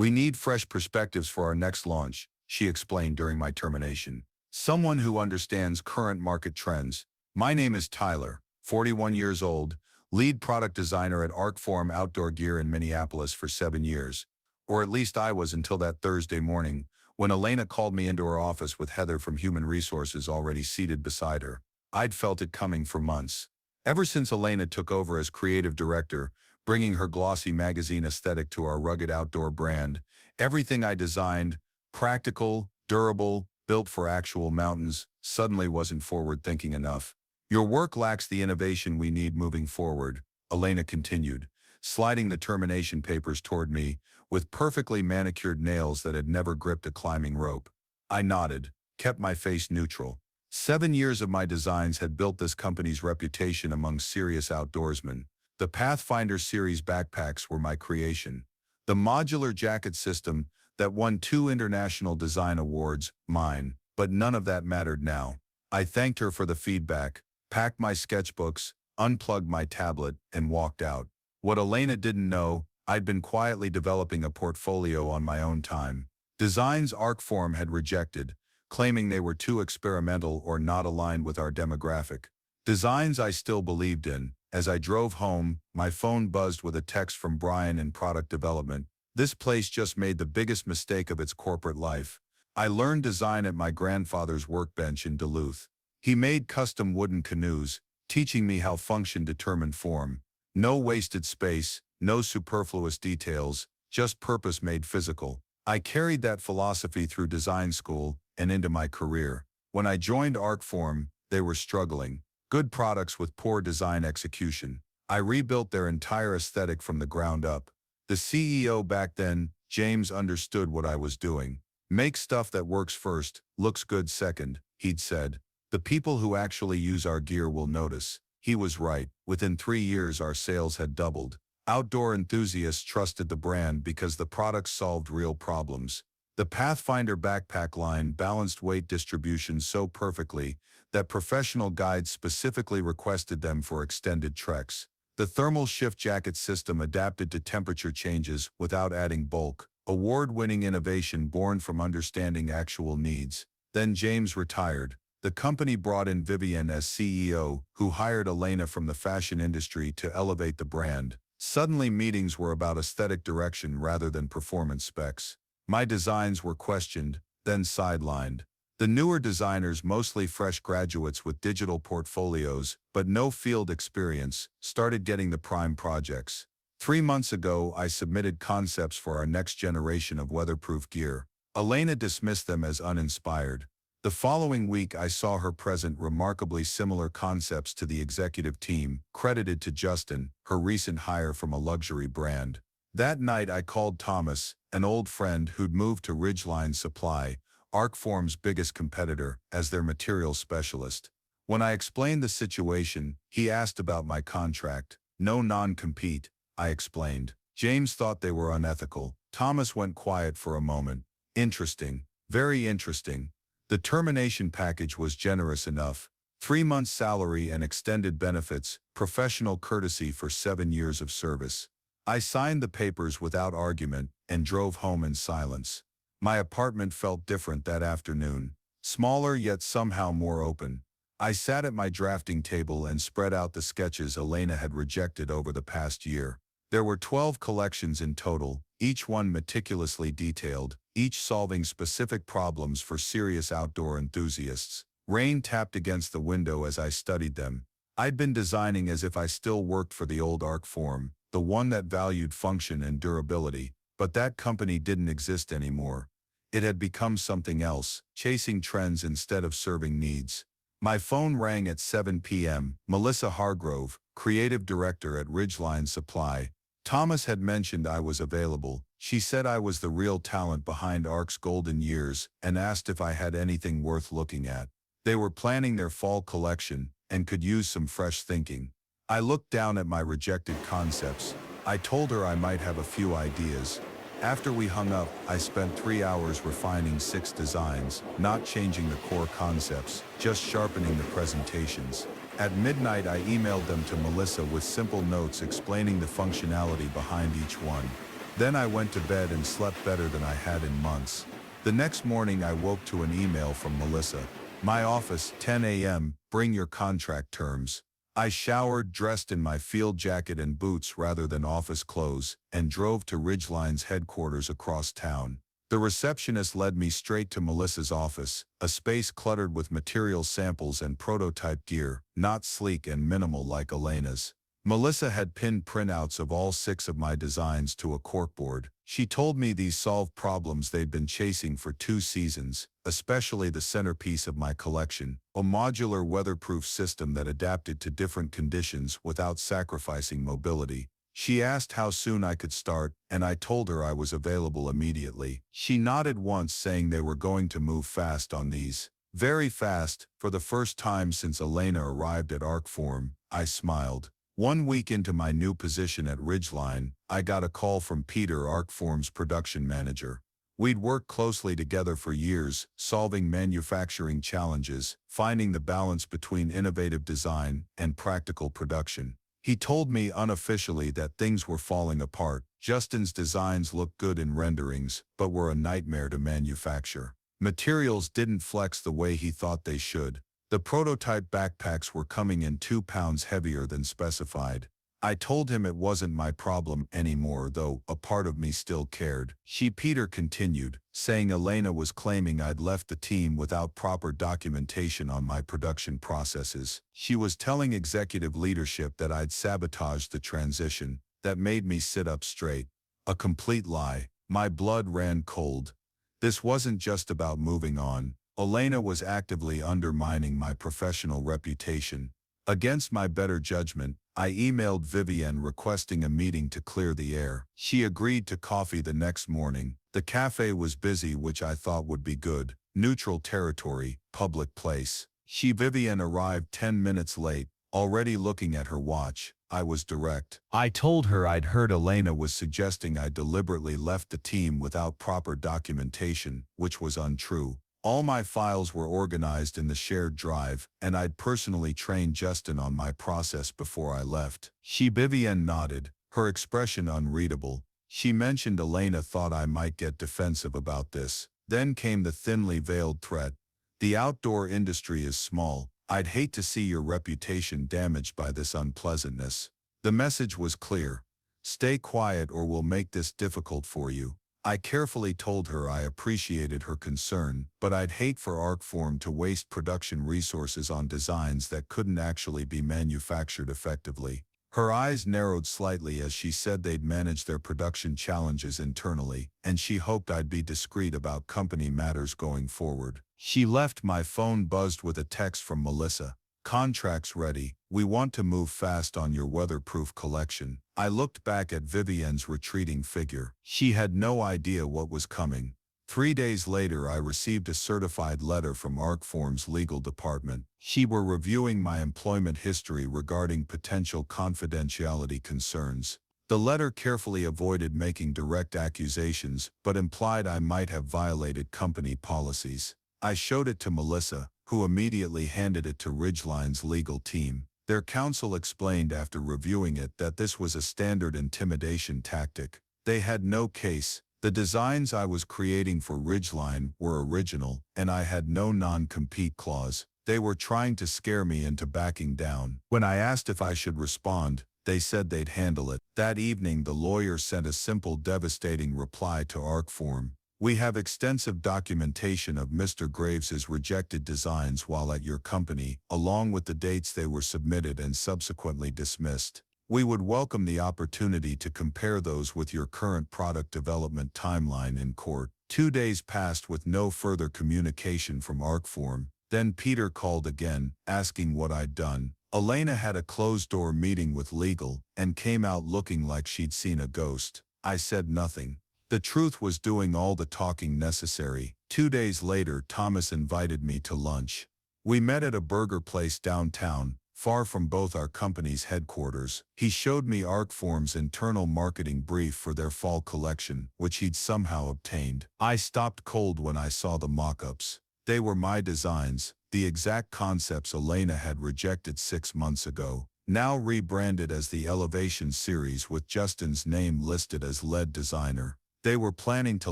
We need fresh perspectives for our next launch, she explained during my termination. Someone who understands current market trends. My name is Tyler, 41 years old, lead product designer at Arcform Outdoor Gear in Minneapolis for 7 years. Or at least I was until that Thursday morning, when Elena called me into her office with Heather from Human Resources already seated beside her. I'd felt it coming for months. Ever since Elena took over as creative director, bringing her glossy magazine aesthetic to our rugged outdoor brand, everything I designed, practical, durable, built for actual mountains, suddenly wasn't forward-thinking enough. Your work lacks the innovation we need moving forward, Elena continued, sliding the termination papers toward me with perfectly manicured nails that had never gripped a climbing rope. I nodded, kept my face neutral. 7 years of my designs had built this company's reputation among serious outdoorsmen. The Pathfinder series backpacks were my creation. The modular jacket system that won 2 international design awards, mine, but none of that mattered now. I thanked her for the feedback, packed my sketchbooks, unplugged my tablet, and walked out. What Elena didn't know, I'd been quietly developing a portfolio on my own time. Designs Arcform had rejected, claiming they were too experimental or not aligned with our demographic. Designs I still believed in. As I drove home, my phone buzzed with a text from Brian in product development. This place just made the biggest mistake of its corporate life. I learned design at my grandfather's workbench in Duluth. He made custom wooden canoes, teaching me how function determined form. No wasted space, no superfluous details, just purpose made physical. I carried that philosophy through design school and into my career. When I joined Arcform, they were struggling. Good products with poor design execution. I rebuilt their entire aesthetic from the ground up. The CEO back then, James, understood what I was doing. Make stuff that works first, looks good second, he'd said. The people who actually use our gear will notice. He was right. Within 3 years our sales had doubled. Outdoor enthusiasts trusted the brand because the products solved real problems. The Pathfinder backpack line balanced weight distribution so perfectly that professional guides specifically requested them for extended treks. The thermal shift jacket system adapted to temperature changes without adding bulk, award-winning innovation born from understanding actual needs. Then James retired. The company brought in Vivian as CEO, who hired Elena from the fashion industry to elevate the brand. Suddenly meetings were about aesthetic direction rather than performance specs. My designs were questioned, then sidelined. The newer designers, mostly fresh graduates with digital portfolios but no field experience, started getting the prime projects. 3 months ago, I submitted concepts for our next generation of weatherproof gear. Elena dismissed them as uninspired. The following week, I saw her present remarkably similar concepts to the executive team, credited to Justin, her recent hire from a luxury brand. That night, I called Thomas, an old friend who'd moved to Ridgeline Supply, Arcform's biggest competitor, as their materials specialist. When I explained the situation, he asked about my contract. No non-compete, I explained. James thought they were unethical. Thomas went quiet for a moment. Interesting. Very interesting. The termination package was generous enough. 3 months' salary and extended benefits, professional courtesy for 7 years of service. I signed the papers without argument and drove home in silence. My apartment felt different that afternoon, smaller yet somehow more open. I sat at my drafting table and spread out the sketches Elena had rejected over the past year. There were 12 collections in total, each one meticulously detailed, each solving specific problems for serious outdoor enthusiasts. Rain tapped against the window as I studied them. I'd been designing as if I still worked for the old Arcform, the one that valued function and durability, but that company didn't exist anymore. It had become something else, chasing trends instead of serving needs. My phone rang at 7 p.m. Melissa Hargrove, creative director at Ridgeline Supply. Thomas had mentioned I was available. She said I was the real talent behind Arc's golden years and asked if I had anything worth looking at. They were planning their fall collection and could use some fresh thinking. I looked down at my rejected concepts. I told her I might have a few ideas. After we hung up, I spent 3 hours refining 6 designs, not changing the core concepts, just sharpening the presentations. At midnight, I emailed them to Melissa with simple notes explaining the functionality behind each one. Then I went to bed and slept better than I had in months. The next morning I woke to an email from Melissa. My office, 10 a.m., bring your contract terms. I showered, dressed in my field jacket and boots rather than office clothes, and drove to Ridgeline's headquarters across town. The receptionist led me straight to Melissa's office, a space cluttered with material samples and prototype gear, not sleek and minimal like Elena's. Melissa had pinned printouts of all 6 of my designs to a corkboard. She told me these solved problems they'd been chasing for 2 seasons, especially the centerpiece of my collection, a modular weatherproof system that adapted to different conditions without sacrificing mobility. She asked how soon I could start, and I told her I was available immediately. She nodded once, saying they were going to move fast on these. Very fast. For the first time since Elena arrived at Arcform, I smiled. 1 week into my new position at Ridgeline, I got a call from Peter, Arcform's production manager. We'd worked closely together for years, solving manufacturing challenges, finding the balance between innovative design and practical production. He told me unofficially that things were falling apart. Justin's designs looked good in renderings, but were a nightmare to manufacture. Materials didn't flex the way he thought they should. The prototype backpacks were coming in 2 pounds heavier than specified. I told him it wasn't my problem anymore, though a part of me still cared. Peter continued, saying Elena was claiming I'd left the team without proper documentation on my production processes. She was telling executive leadership that I'd sabotaged the transition. That made me sit up straight. A complete lie. My blood ran cold. This wasn't just about moving on. Elena was actively undermining my professional reputation. Against my better judgment, I emailed Vivienne requesting a meeting to clear the air. She agreed to coffee the next morning. The cafe was busy, which I thought would be good. Neutral territory, public place. Vivienne arrived 10 minutes late, already looking at her watch. I was direct. I told her I'd heard Elena was suggesting I deliberately left the team without proper documentation, which was untrue. All my files were organized in the shared drive, and I'd personally trained Justin on my process before I left. Vivienne nodded, her expression unreadable. She mentioned Elena thought I might get defensive about this. Then came the thinly veiled threat. The outdoor industry is small. I'd hate to see your reputation damaged by this unpleasantness. The message was clear. Stay quiet or we'll make this difficult for you. I carefully told her I appreciated her concern, but I'd hate for Arcform to waste production resources on designs that couldn't actually be manufactured effectively. Her eyes narrowed slightly as she said they'd manage their production challenges internally, and she hoped I'd be discreet about company matters going forward. She left. My phone buzzed with a text from Melissa. Contracts ready. We want to move fast on your weatherproof collection. I looked back at Vivienne's retreating figure. She had no idea what was coming. 3 days later, I received a certified letter from Arcform's legal department. She were reviewing my employment history regarding potential confidentiality concerns. The letter carefully avoided making direct accusations, but implied I might have violated company policies. I showed it to Melissa, who immediately handed it to Ridgeline's legal team. Their counsel explained after reviewing it that this was a standard intimidation tactic. They had no case. The designs I was creating for Ridgeline were original, and I had no non-compete clause. They were trying to scare me into backing down. When I asked if I should respond, they said they'd handle it. That evening, the lawyer sent a simple, devastating reply to Arcform. We have extensive documentation of Mr. Graves's rejected designs while at your company, along with the dates they were submitted and subsequently dismissed. We would welcome the opportunity to compare those with your current product development timeline in court. 2 days passed with no further communication from Arcform. Then Peter called again, asking what I'd done. Elena had a closed-door meeting with legal and came out looking like she'd seen a ghost. I said nothing. The truth was doing all the talking necessary. 2 days later, Thomas invited me to lunch. We met at a burger place downtown, far from both our company's headquarters. He showed me Arcform's internal marketing brief for their fall collection, which he'd somehow obtained. I stopped cold when I saw the mock-ups. They were my designs, the exact concepts Elena had rejected 6 months ago. now rebranded as the Elevation series with Justin's name listed as lead designer. They were planning to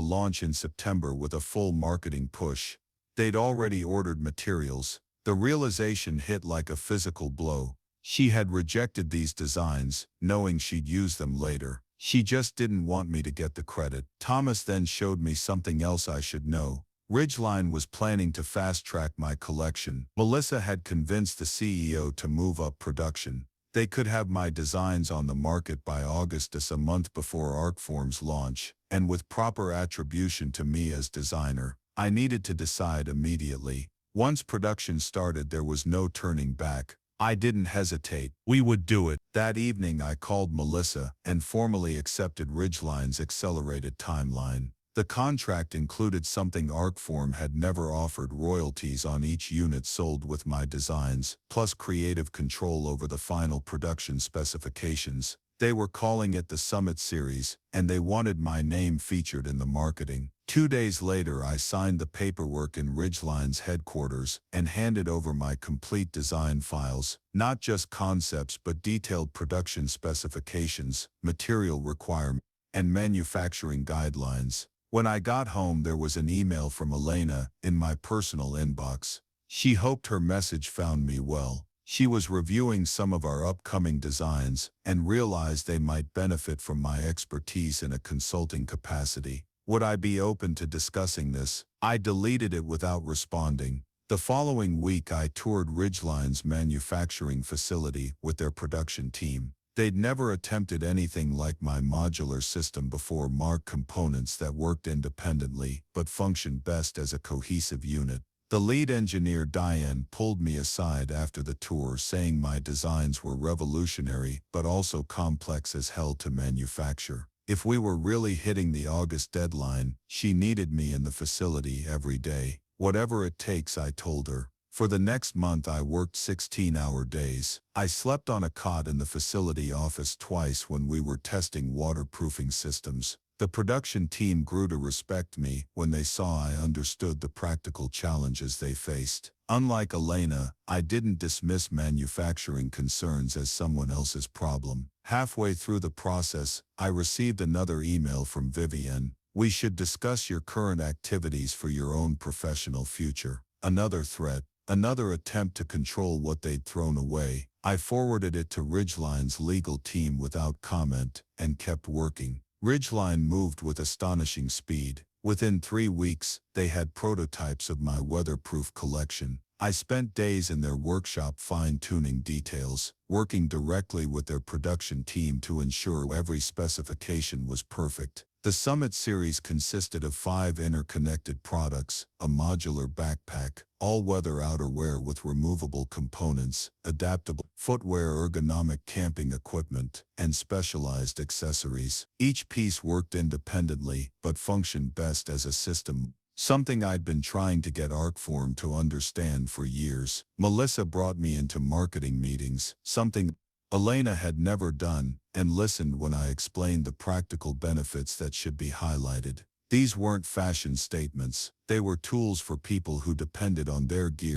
launch in September with a full marketing push. They'd already ordered materials. The realization hit like a physical blow. She had rejected these designs, knowing she'd use them later. She just didn't want me to get the credit. Thomas then showed me something else I should know. Ridgeline was planning to fast-track my collection. Melissa had convinced the CEO to move up production. They could have my designs on the market by August, a month before Arcform's launch, and with proper attribution to me as designer. I needed to decide immediately. Once production started, there was no turning back. I didn't hesitate. We would do it. That evening I called Melissa and formally accepted Ridgeline's accelerated timeline. The contract included something Arcform had never offered: royalties on each unit sold with my designs, plus creative control over the final production specifications. They were calling it the Summit Series, and they wanted my name featured in the marketing. 2 days later, I signed the paperwork in Ridgeline's headquarters and handed over my complete design files, not just concepts but detailed production specifications, material requirements, and manufacturing guidelines. When I got home, there was an email from Elena in my personal inbox. She hoped her message found me well. She was reviewing some of our upcoming designs and realized they might benefit from my expertise in a consulting capacity. Would I be open to discussing this? I deleted it without responding. The following week, I toured Ridgeline's manufacturing facility with their production team. They'd never attempted anything like my modular system before: marked components that worked independently but functioned best as a cohesive unit. The lead engineer, Diane, pulled me aside after the tour, saying my designs were revolutionary but also complex as hell to manufacture. If we were really hitting the August deadline, she needed me in the facility every day. Whatever it takes, I told her. For the next month, I worked 16-hour days. I slept on a cot in the facility office twice when we were testing waterproofing systems. The production team grew to respect me when they saw I understood the practical challenges they faced. Unlike Elena, I didn't dismiss manufacturing concerns as someone else's problem. Halfway through the process, I received another email from Vivian. We should discuss your current activities for your own professional future. Another threat. Another attempt to control what they'd thrown away. I forwarded it to Ridgeline's legal team without comment and kept working. Ridgeline moved with astonishing speed. Within 3 weeks, they had prototypes of my weatherproof collection. I spent days in their workshop fine-tuning details, working directly with their production team to ensure every specification was perfect. The Summit series consisted of 5 interconnected products: a modular backpack, all-weather outerwear with removable components, adaptable footwear, ergonomic camping equipment, and specialized accessories. Each piece worked independently but functioned best as a system, something I'd been trying to get Arcform to understand for years. Melissa brought me into marketing meetings, something Elena had never done, and listened when I explained the practical benefits that should be highlighted. These weren't fashion statements. They were tools for people who depended on their gear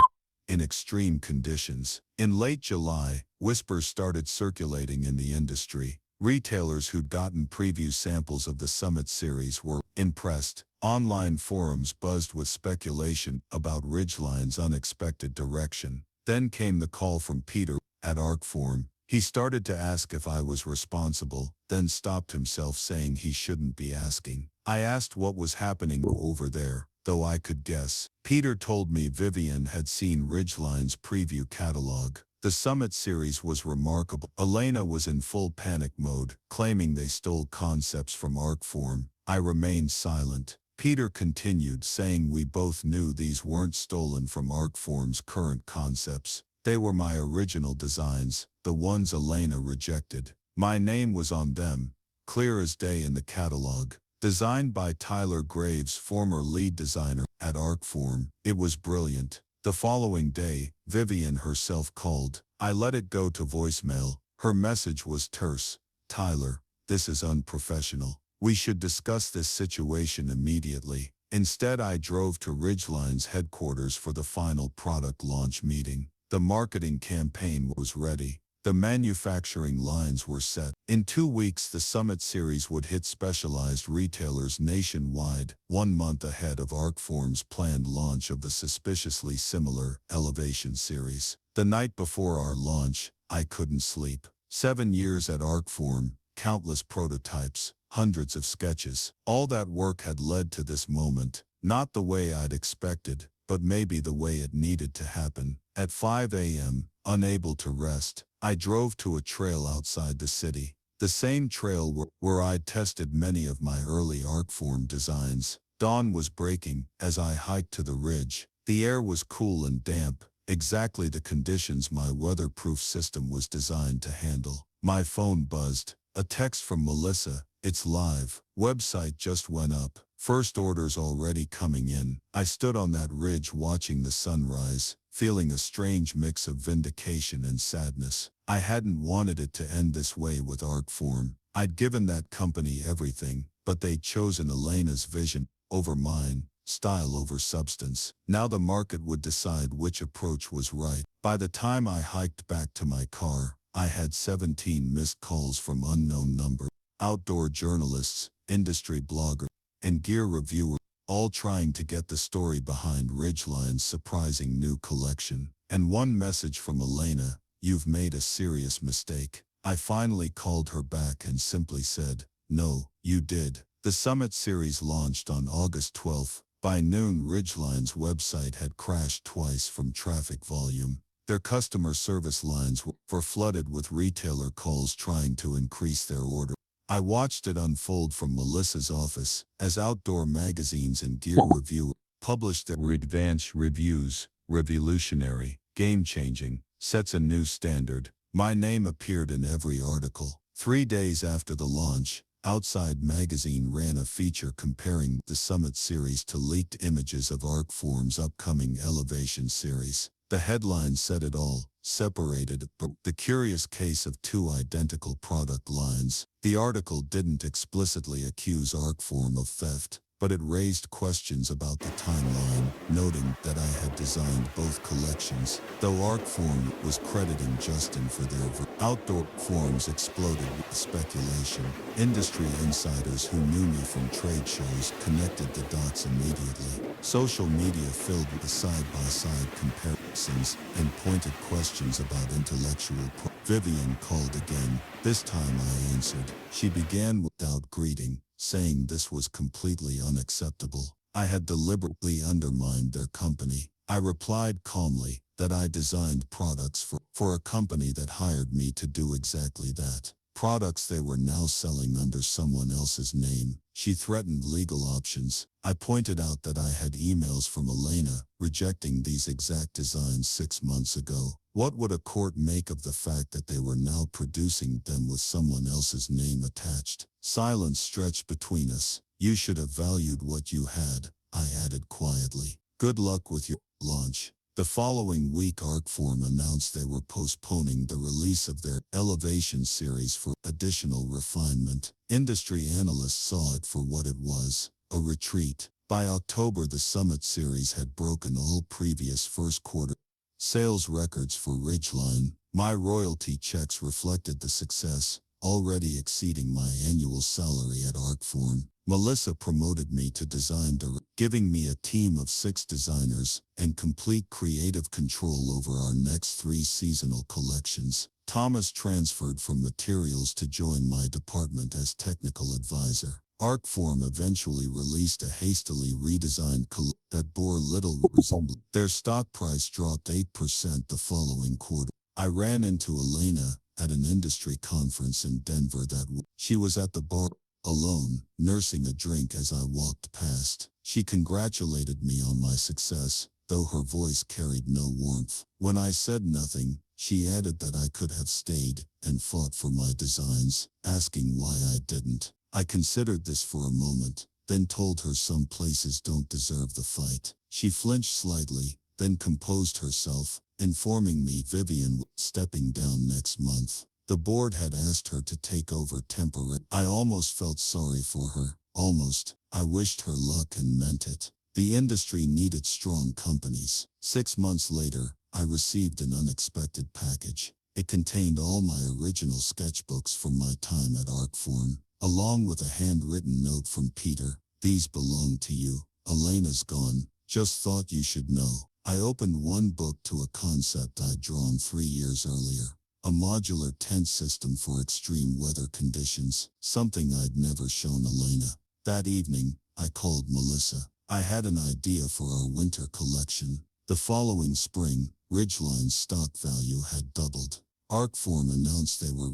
in extreme conditions. In late July, whispers started circulating in the industry. Retailers who'd gotten preview samples of the Summit series were impressed. Online forums buzzed with speculation about Ridgeline's unexpected direction. Then came the call from Peter at Arcform. He started to ask if I was responsible, then stopped himself, saying he shouldn't be asking. I asked what was happening over there, though I could guess. Peter told me Vivian had seen Ridgeline's preview catalog. The Summit series was remarkable. Elena was in full panic mode, claiming they stole concepts from Arcform. I remained silent. Peter continued, saying we both knew these weren't stolen from Arcform's current concepts. They were my original designs, the ones Elena rejected. My name was on them, clear as day in the catalog. Designed by Tyler Graves, former lead designer at Arcform. It was brilliant. The following day, Vivian herself called. I let it go to voicemail. Her message was terse. Tyler, this is unprofessional. We should discuss this situation immediately. Instead, I drove to Ridgeline's headquarters for the final product launch meeting. The marketing campaign was ready. The manufacturing lines were set. In 2 weeks, the Summit series would hit specialized retailers nationwide, 1 month ahead of Arcform's planned launch of the suspiciously similar Elevation series. The night before our launch, I couldn't sleep. 7 years at Arcform, countless prototypes, hundreds of sketches. All that work had led to this moment, not the way I'd expected, but maybe the way it needed to happen. At 5 a.m., unable to rest, I drove to a trail outside the city. The same trail where I'd tested many of my early Arcform designs. Dawn was breaking as I hiked to the ridge. The air was cool and damp, exactly the conditions my weatherproof system was designed to handle. My phone buzzed. A text from Melissa. "It's live. Website just went up. First orders already coming in." I stood on that ridge watching the sunrise, feeling a strange mix of vindication and sadness. I hadn't wanted it to end this way with Arcform. I'd given that company everything, but they'd chosen Elena's vision over mine, style over substance. Now the market would decide which approach was right. By the time I hiked back to my car, I had 17 missed calls from unknown numbers. Outdoor journalists, industry bloggers, and gear reviewers, all trying to get the story behind Ridgeline's surprising new collection. And one message from Elena: "You've made a serious mistake." I finally called her back and simply said, "No, you did." The Summit series launched on August 12th. By noon, Ridgeline's website had crashed twice from traffic volume. Their customer service lines were flooded with retailer calls trying to increase their order. I watched it unfold from Melissa's office as outdoor magazines and gear reviewers published their advanced reviews. Revolutionary, game-changing, sets a new standard. My name appeared in every article. 3 days after the launch, Outside Magazine ran a feature comparing the Summit series to leaked images of Arcform's upcoming Elevation series. The headline said it all: separated, but the curious case of two identical product lines. The article didn't explicitly accuse Arcform of theft, but it raised questions about the timeline, noting that I had designed both collections. Though Arcform was crediting Justin for their outdoor forms exploded with speculation. Industry insiders who knew me from trade shows connected the dots immediately. Social media filled with side-by-side comparisons and pointed questions about intellectual property. Vivian called again. This time I answered. She began without greeting, saying this was completely unacceptable. I had deliberately undermined their company. I replied calmly that I designed products for a company that hired me to do exactly that. Products they were now selling under someone else's name. She threatened legal options. I pointed out that I had emails from Elena rejecting these exact designs 6 months ago. What would a court make of the fact that they were now producing them with someone else's name attached? Silence stretched between us. You should have valued what you had, I added quietly. Good luck with your launch. The following week, Arcform announced they were postponing the release of their Elevation series for additional refinement. Industry analysts saw it for what it was: a retreat. By October, the Summit series had broken all previous first quarter sales records for Ridgeline. My royalty checks reflected the success, already exceeding my annual salary at Arcform. Melissa promoted me to design director, giving me a team of 6 designers and complete creative control over our next 3 seasonal collections. Thomas transferred from materials to join my department as technical advisor. Arcform eventually released a hastily redesigned collection that bore little resemblance. Their stock price dropped 8% the following quarter. I ran into Elena at an industry conference in Denver that week. She was at the bar, alone, nursing a drink as I walked past. She congratulated me on my success, though her voice carried no warmth. When I said nothing, she added that I could have stayed and fought for my designs, asking why I didn't. I considered this for a moment, then told her some places don't deserve the fight. She flinched slightly, then composed herself, informing me Vivian was stepping down next month. The board had asked her to take over temporarily. I almost felt sorry for her. Almost. I wished her luck and meant it. The industry needed strong companies. 6 months later, I received an unexpected package. It contained all my original sketchbooks from my time at Artform, along with a handwritten note from Peter. These belong to you. Elena's gone. Just thought you should know. I opened one book to a concept I'd drawn 3 years earlier. A modular tent system for extreme weather conditions, something I'd never shown Elena. That evening, I called Melissa. I had an idea for our winter collection. The following spring, Ridgeline's stock value had doubled. Artform announced they were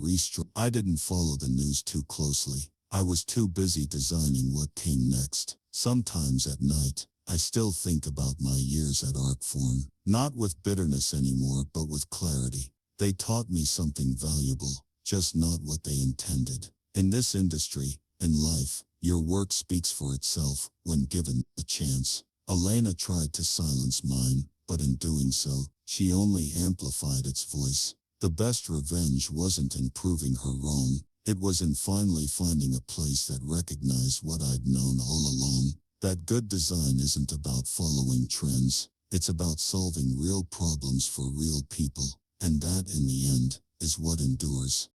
I didn't follow the news too closely. I was too busy designing what came next. Sometimes at night, I still think about my years at Artform, not with bitterness anymore but with clarity. They taught me something valuable, just not what they intended. In this industry, in life, your work speaks for itself when given a chance. Elena tried to silence mine, but in doing so, she only amplified its voice. The best revenge wasn't in proving her wrong, it was in finally finding a place that recognized what I'd known all along, that good design isn't about following trends, it's about solving real problems for real people, and that, in the end, is what endures.